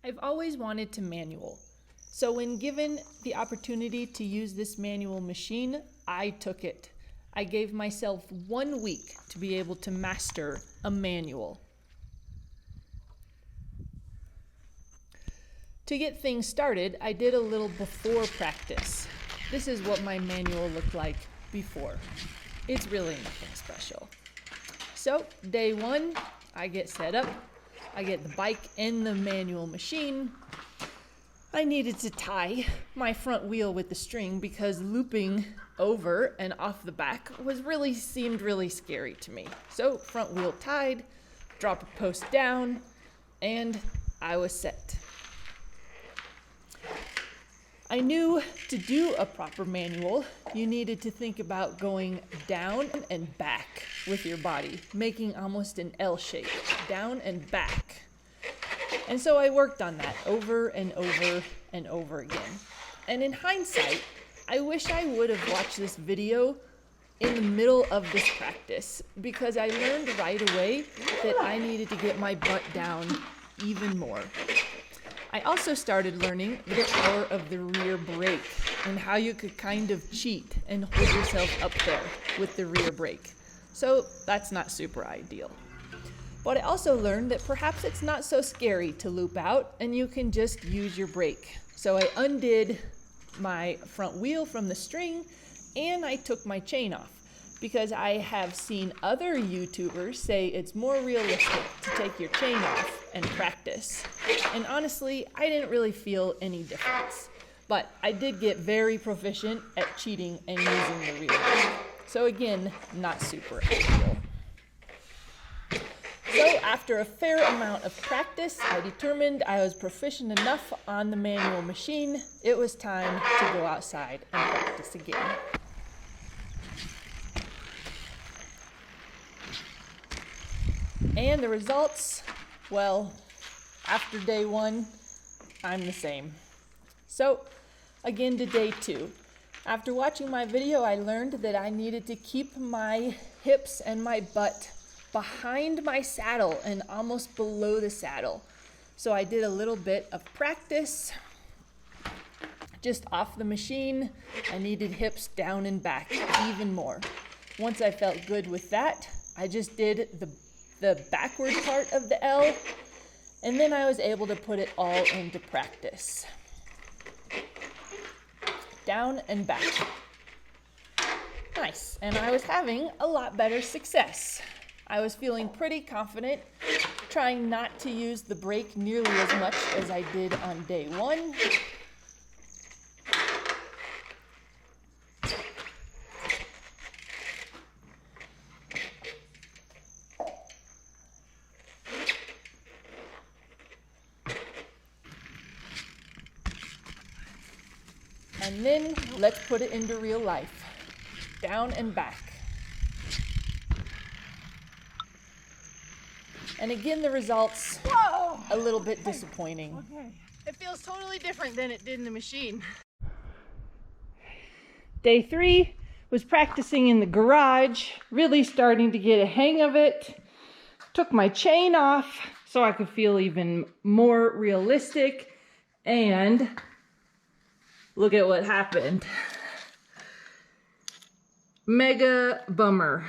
I've always wanted to manual. So when given the opportunity to use this manual machine, I took it. I gave myself 1 week to be able to master a manual. To get things started, I did a little before practice. This is what my manual looked like before. It's really nothing special. So day 1, I get set up. I get the bike and the manual machine. I needed to tie my front wheel with the string because looping over and off the back seemed really scary to me. So front wheel tied, dropper post down, and I was set. I knew to do a proper manual, you needed to think about going down and back with your body, making almost an L shape, down and back. And so I worked on that over and over and over again. And in hindsight, I wish I would have watched this video in the middle of this practice because I learned right away that I needed to get my butt down even more. I also started learning the power of the rear brake and how you could kind of cheat and hold yourself up there with the rear brake. So that's not super ideal. But I also learned that perhaps it's not so scary to loop out and you can just use your brake. So I undid my front wheel from the string and I took my chain off because I have seen other YouTubers say it's more realistic to take your chain off and practice. And honestly, I didn't really feel any difference. But I did get very proficient at cheating and using the rear brake. So again, not super ideal. So after a fair amount of practice, I determined I was proficient enough on the manual machine. It was time to go outside and practice again. And the results, well, after day 1, I'm the same. So again to day 2. After watching my video, I learned that I needed to keep my hips and my butt behind my saddle and almost below the saddle. So I did a little bit of practice just off the machine. I needed hips down and back even more. Once I felt good with that, I just did the backward part of the L, and then I was able to put it all into practice. Down and back. Nice, and I was having a lot better success. I was feeling pretty confident, trying not to use the brake nearly as much as I did on day 1. And then let's put it into real life. Down and back. And again, the results, a little bit disappointing. Okay. It feels totally different than it did in the machine. Day 3 was practicing in the garage, really starting to get a hang of it. Took my chain off so I could feel even more realistic. And look at what happened. Mega bummer.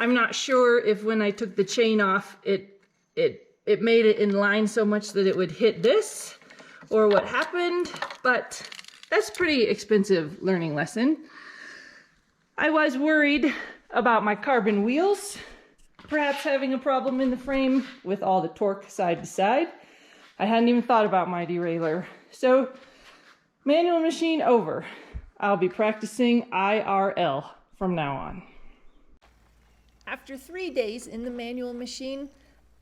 I'm not sure if when I took the chain off, it made it in line so much that it would hit this or what happened, but that's a pretty expensive learning lesson. I was worried about my carbon wheels, perhaps having a problem in the frame with all the torque side to side. I hadn't even thought about my derailleur. So manual machine over. I'll be practicing IRL from now on. After 3 days in the manual machine,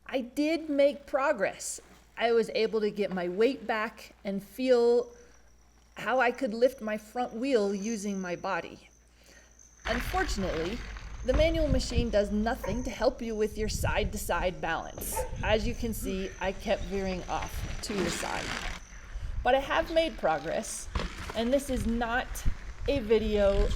I did make progress. I was able to get my weight back and feel how I could lift my front wheel using my body. Unfortunately, the manual machine does nothing to help you with your side-to-side balance. As you can see, I kept veering off to the side. But I have made progress, and this is not a video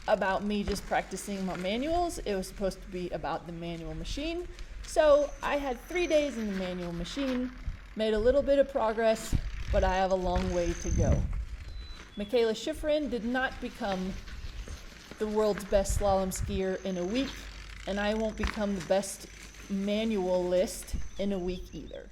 about me just practicing my manuals. It was supposed to be about the manual machine. So I had 3 days in the manual machine. Made a little bit of progress, but I have a long way to go. Michaela Schifrin did not become the world's best slalom skier in a week, and I won't become the best manualist in a week either.